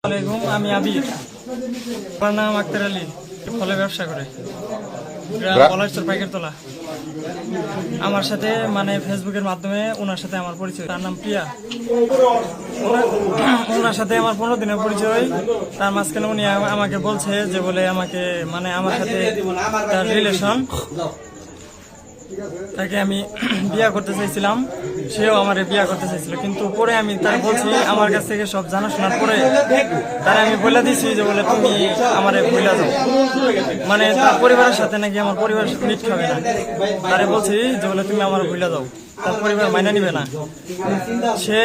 আমি আবির, আমার নাম আক্তার আলী, ফলে ব্যবসা করে পলাশচর পাইকার তোলা। আমার সাথে মানে ফেসবুকের মাধ্যমে ওনার সাথে আমার পরিচয়। তার নাম প্রিয়া। ওনার সাথে আমার 15 দিনের পরিচয়। তার মাঝখানে উনি আমাকে বলছে যে বলে আমাকে মানে আমার সাথে তার রিলেশন, তাকে আমি বিয়ে করতে চাইছিলাম, সেও আমার বিয়ে করতে চাইছিল। কিন্তু পরে আমি তার বলছি, আমার কাছ থেকে সব জানাশোনার পরে তারা আমি বলে দিছি যে বলে তুমি আমারে বইলা যাও, মানে তার পরিবারের সাথে নাকি আমার পরিবার মিট খাবে না। তারে বলছি যে বলে তুমি আমার বইলা যাও, তার পরিবার মাইনা নিবে না। সে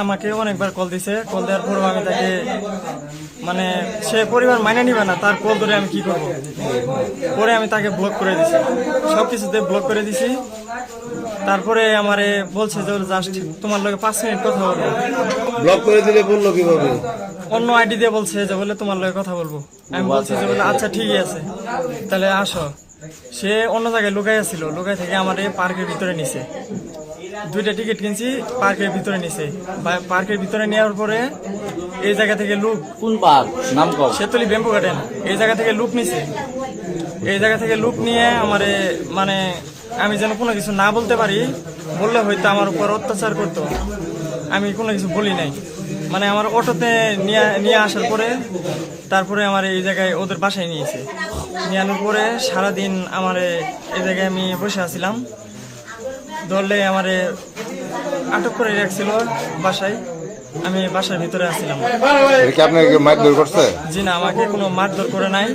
আমাকে অনেকবার কল দিছে, কল দেওয়ার পরেও আমি তাকে মানে সে পরিবার মাইনা নিবে না, তার কল ধরে আমি কি করব। পরে আমি তাকে ব্লক করে দিছি, সবকিছুতে ব্লক করে দিছি। তারপরে আমারে বলছে যে জাস্ট তোমার লগে 5 মিনিট কথা বলবো। ব্লক করে দিলে বললো কিভাবে? অন্য আইডি দিয়ে বলছে যে বলে তোমার লগে কথা বলবো। আমি বলছি যে বলে আচ্ছা ঠিকই আছে, তাহলে আসো। সে অন্য জায়গায় লুকাই ছিল, লুকাই থেকে আমারে পার্কের ভিতরে নিছে। 2টা টিকিট কিনছি, পার্কের ভিতরে নিছে। পার্কের ভিতরে নেওয়ার পরে এই জায়গা থেকে লুক, কোন পার্ক নাম কও? সেতুলি ব্যাম্বু গার্ডেন, এই জায়গা থেকে লুক নিছে। এই জায়গা থেকে লুক নিয়ে আমারে মানে আমি যেন কোনো কিছু না বলতে পারি, বললে হয়তো আমার উপর অত্যাচার করতো। আমি কোনো কিছু বলি নাই, মানে আমার অটোতে নিয়ে আসার পরে তারপরে আমার এই জায়গায় ওদের বাসায় নিয়েছে। নিয়ে আনার পরে সারাদিন আমার এই জায়গায় আমি বসে আছিলাম। ধরলে আমারে আটক করে রাখছিল বাসায়, আমি বাসার ভিতরে আসছিলাম। আপনাকে মারধর করছে? জি না, আমাকে কোনো মারধর করে নাই।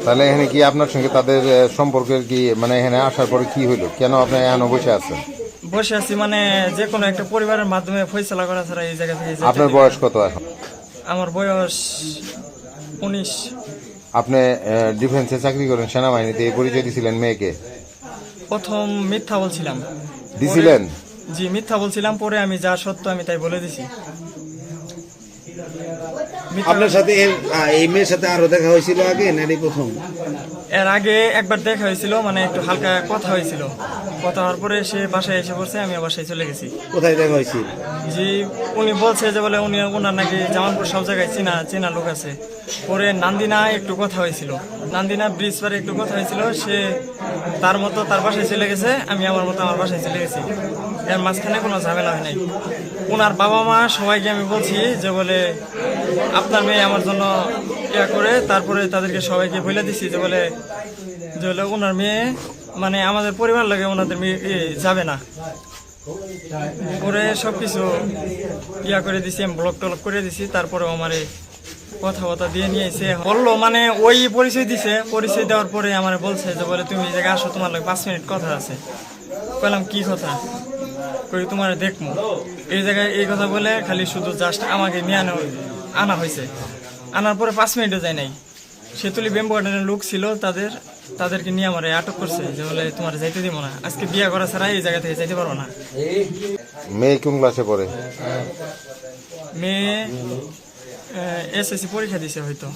তাহলে এখানে কি আপনার সঙ্গে তাদের সম্পর্কের কি মানে এখানে আসার পরে কি হইলো? কেন আপনি এখনো বসে আছেন? বসে আছি মানে যে কোনো একটা পরিবারের মাধ্যমে ফয়সালা করা ছাড়া এই জায়গা থেকে। আপনার বয়স কত এখন? আমার বয়স 19। আপনি ডিফেন্সে চাকরি করেন, সেনাবাহিনীতে, এই পরিচয় দিয়েছিলেন মেয়েকে? প্রথম মিথ্যা বলছিলাম। দিছিলেন? জি, মিথ্যা বলছিলাম, পরে আমি যা সত্য আমি তাই বলে দিছি। আপনার সাথে এই মেয়ের সাথে আরো দেখা হয়েছিল আগে নারী প্রথম? এর আগে একবার দেখা হয়েছিল, মানে একটু হালকা কথা হয়েছিল। কথা হওয়ার পরে সে বাসায় এসে পড়ছে, আমি বাসায় চলে গেছি। কোথায় দেখা হয়েছিল? জি, উনি বলছে যে বলে ওনার নাকি জামালপুর সব জায়গায় চেনা লোক আছে। পরে নান্দিনা একটু কথা হয়েছিল, নান্দিনা ব্রিজ পারে একটু কথা হয়েছিল। সে তার মতো তার বাসায় চলে গেছে, আমি আমার মতো আমার বাসায় চলে গেছি। এর মাঝখানে কোনো ঝামেলা হয় নাই। ওনার বাবা মা সবাইকে আমি বলছি যে বলে আপনার মেয়ে আমার জন্য ইয়া করে, তারপরে তাদেরকে সবাইকে বলে দিছি যে বলে ওনার মেয়ে মানে আমাদের পরিবার লাগে ওনাদের মেয়ে যাবে না। পরে সবকিছু ইয়া করে দিছি, আমি ব্লক টলক করে দিছি। তারপরে আমার কথাবার্তা দিয়ে নিয়ে এসে বললো, মানে ওই পরিচয় দিছে। পরিচয় দেওয়ার পরে আমার বলছে যে বলে তুমি এই জায়গায় আসো, তোমার লাগে 5 মিনিট কথা আছে। বললাম কি কথা? কই তোমার দেখবো। এই জায়গায় এই কথা বলে খালি শুধু জাস্ট আমাকে নিয়ে আনা হয়েছে। আনার পরে 5 মিনিটও যায় নাই। সেতুলি ব্যাম্বু গার্ডেনের লোক ছিল, তাদেরকে নিয়ে আমার আটক করছে যে বলে তোমার যাইতে দিব না, আজকে বিয়ে করা ছাড়া এই জায়গা থেকে যাইতে পারবো না। মেয়ে কোন ক্লাসে পড়ে? মেয়ে এসএসসি পরীক্ষা দিছে হয়তো।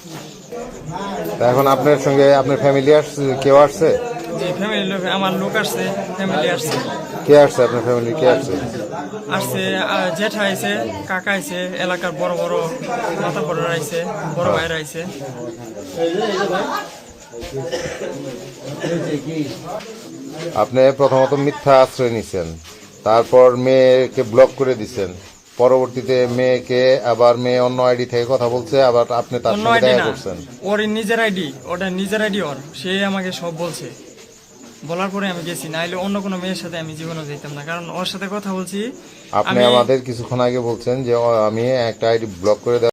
তা এখন আপনার সঙ্গে আপনার ফ্যামিলি আসছে? কেউ আসছে? যে ফ্যামিলির লোক, আমার লোক আসছে, ফ্যামিলি আসছে। কে আসছে আপনার ফ্যামিলি? কে আসছে? আসছে জেঠা আইছে, কাকা আইছে, এলাকার বড় বড় মাথা বড়রা আইছে, বড় ভাইরা আইছে। আপনি প্রথমত মিথ্যা আশ্রয় নিছেন, তারপর মেয়েকে ব্লক করে দিছেন, পরবর্তীতে মেয়েকে আবার মেয়ে অন্য আইডি থেকে কথা বলছে, আবার আপনি তার অন্য সঙ্গে আইডি দেখা না, করছেন। ওর নিজের আইডি, ওটা নিজের আইডি ওর। সে আমাকে সব বলছে, বলার পরে আমি গেছি। নাইলে অন্য কোনো মেয়ের সাথে আমি জীবনে যেতাম না, কারণ ওর সাথে কথা বলছি। আপনি আমাদের কিছুক্ষণ আগে বলছেন যে আমি একটা আইডি ব্লক করে